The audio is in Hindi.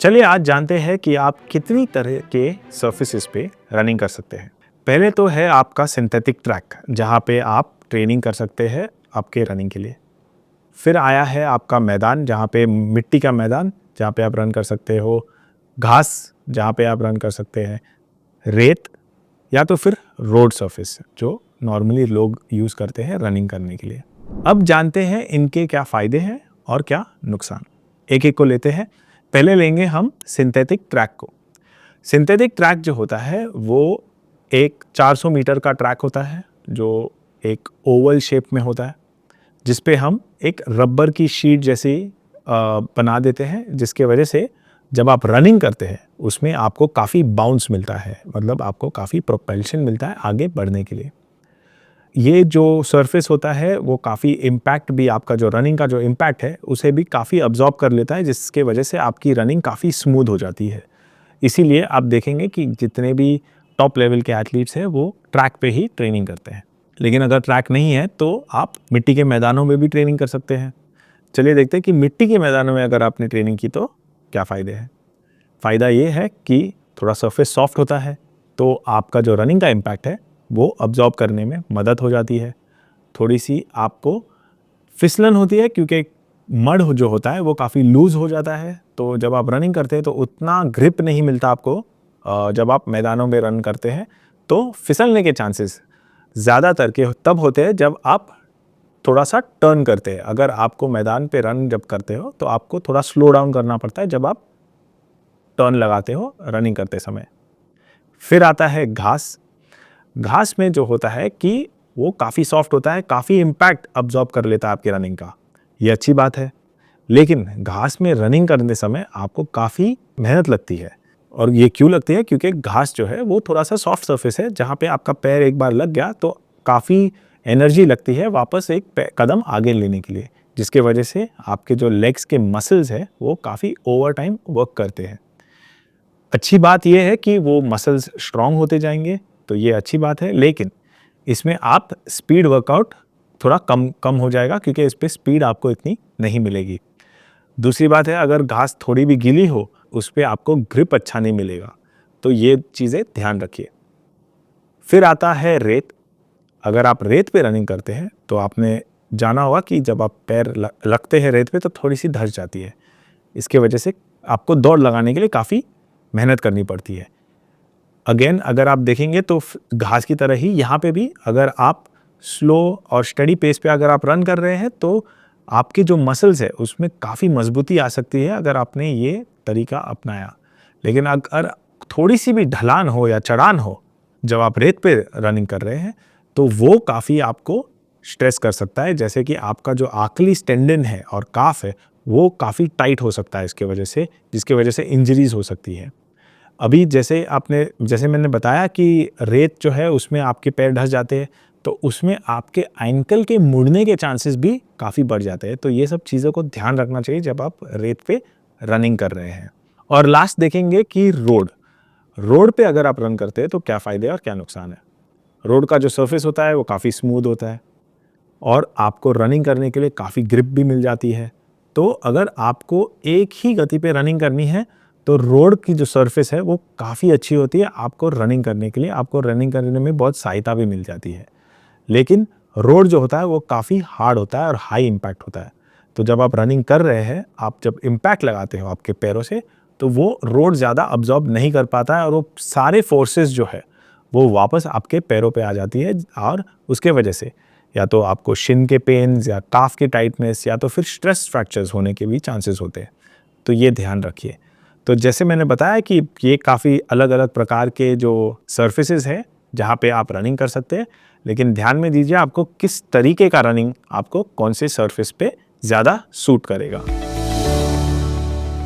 चलिए आज जानते हैं कि आप कितनी तरह के सर्फेसिस पे रनिंग कर सकते हैं। पहले तो है आपका सिंथेटिक ट्रैक, जहाँ पे आप ट्रेनिंग कर सकते हैं आपके रनिंग के लिए। फिर आया है आपका मैदान, जहाँ पे मिट्टी का मैदान, जहाँ पे आप रन कर सकते हो। घास, जहाँ पे आप रन कर सकते हैं। रेत, या तो फिर रोड सर्फेस, जो नॉर्मली लोग यूज़ करते हैं रनिंग करने के लिए। अब जानते हैं इनके क्या फ़ायदे हैं और क्या नुकसान। एक एक को लेते हैं। पहले लेंगे हम सिंथेटिक ट्रैक को। सिंथेटिक ट्रैक जो होता है वो एक 400 मीटर का ट्रैक होता है, जो एक ओवल शेप में होता है, जिस पे हम एक रबर की शीट जैसी बना देते हैं, जिसके वजह से जब आप रनिंग करते हैं उसमें आपको काफ़ी बाउंस मिलता है, मतलब आपको काफ़ी प्रोपल्शन मिलता है आगे बढ़ने के लिए। ये जो सरफेस होता है वो काफ़ी इम्पैक्ट भी, आपका जो रनिंग का जो इम्पैक्ट है उसे भी काफ़ी अब्जॉर्ब कर लेता है, जिसके वजह से आपकी रनिंग काफ़ी स्मूथ हो जाती है। इसीलिए आप देखेंगे कि जितने भी टॉप लेवल के एथलीट्स हैं वो ट्रैक पे ही ट्रेनिंग करते हैं। लेकिन अगर ट्रैक नहीं है तो आप मिट्टी के मैदानों में भी ट्रेनिंग कर सकते हैं। चलिए देखते हैं कि मिट्टी के मैदानों में अगर आपने ट्रेनिंग की तो क्या फ़ायदे हैं। फ़ायदा ये है कि थोड़ा सरफेस सॉफ्ट होता है, तो आपका जो रनिंग का इम्पैक्ट है वो अब्जॉर्ब करने में मदद हो जाती है। थोड़ी सी आपको फिसलन होती है, क्योंकि मड जो होता है वो काफ़ी लूज़ हो जाता है, तो जब आप रनिंग करते हैं तो उतना ग्रिप नहीं मिलता आपको। जब आप मैदानों में रन करते हैं तो फिसलने के चांसेस ज़्यादातर के तब होते हैं जब आप थोड़ा सा टर्न करते हैं। अगर आपको मैदान पे रन जब करते हो तो आपको थोड़ा स्लो डाउन करना पड़ता है जब आप टर्न लगाते हो रनिंग करते समय। फिर आता है घास। घास में जो होता है कि वो काफ़ी सॉफ्ट होता है, काफ़ी इम्पैक्ट अब्जॉर्ब कर लेता है आपकी रनिंग का। ये अच्छी बात है। लेकिन घास में रनिंग करने समय आपको काफ़ी मेहनत लगती है। और ये क्यों लगती है? क्योंकि घास जो है वो थोड़ा सा सॉफ्ट सरफेस है, जहाँ पे आपका पैर एक बार लग गया तो काफ़ी एनर्जी लगती है वापस एक कदम आगे लेने के लिए, जिसके वजह से आपके जो लेग्स के मसल्स हैं वो काफ़ी ओवर टाइम वर्क करते हैं। अच्छी बात यह है कि वो मसल्स स्ट्रॉन्ग होते जाएंगे, तो ये अच्छी बात है। लेकिन इसमें आप स्पीड वर्कआउट थोड़ा कम हो जाएगा, क्योंकि इस पे स्पीड आपको इतनी नहीं मिलेगी। दूसरी बात है, अगर घास थोड़ी भी गीली हो उस पे आपको ग्रिप अच्छा नहीं मिलेगा, तो ये चीज़ें ध्यान रखिए। फिर आता है रेत। अगर आप रेत पे रनिंग करते हैं तो आपने जाना होगा कि जब आप पैर रखते हैं रेत पे तो थोड़ी सी धंस जाती है। इसके वजह से आपको दौड़ लगाने के लिए काफ़ी मेहनत करनी पड़ती है। अगेन अगर आप देखेंगे तो घास की तरह ही यहाँ पे भी अगर आप स्लो और स्टडी पेस पे अगर आप रन कर रहे हैं तो आपके जो मसल्स है उसमें काफ़ी मजबूती आ सकती है अगर आपने ये तरीका अपनाया। लेकिन अगर थोड़ी सी भी ढलान हो या चढ़ान हो जब आप रेत पे रनिंग कर रहे हैं तो वो काफ़ी आपको स्ट्रेस कर सकता है, जैसे कि आपका जो आकली टेंडन है और काफ है वो काफ़ी टाइट हो सकता है इसके वजह से, जिसके वजह से इंजरीज हो सकती है। अभी जैसे मैंने बताया कि रेत जो है उसमें आपके पैर धंस जाते हैं, तो उसमें आपके एंकल के मुड़ने के चांसेस भी काफ़ी बढ़ जाते हैं। तो ये सब चीज़ों को ध्यान रखना चाहिए जब आप रेत पे रनिंग कर रहे हैं। और लास्ट देखेंगे कि रोड पे अगर आप रन करते हैं तो क्या फ़ायदे और क्या नुकसान है। रोड का जो सरफेस होता है वो काफ़ी स्मूथ होता है और आपको रनिंग करने के लिए काफ़ी ग्रिप भी मिल जाती है। तो अगर आपको एक ही गति पे रनिंग करनी है तो रोड की जो सरफेस है वो काफ़ी अच्छी होती है आपको रनिंग करने के लिए, आपको रनिंग करने में बहुत सहायता भी मिल जाती है। लेकिन रोड जो होता है वो काफ़ी हार्ड होता है और हाई इम्पैक्ट होता है। तो जब आप रनिंग कर रहे हैं, आप जब इम्पैक्ट लगाते हो आपके पैरों से, तो वो रोड ज़्यादा अब्जॉर्ब नहीं कर पाता है और वो सारे फोर्सेस जो है वो वापस आपके पैरों पे आ जाती है और उसके वजह से या तो आपको शिन के पेन्स या काफ के टाइटनेस या तो फिर स्ट्रेस फ्रैक्चर्स होने के भी चांसेस होते हैं। तो ये ध्यान रखिए। तो जैसे मैंने बताया कि ये काफ़ी अलग अलग प्रकार के जो सर्फेसेस हैं जहाँ पे आप रनिंग कर सकते हैं, लेकिन ध्यान में दीजिए आपको किस तरीके का रनिंग आपको कौन से सरफेस पे ज़्यादा सूट करेगा।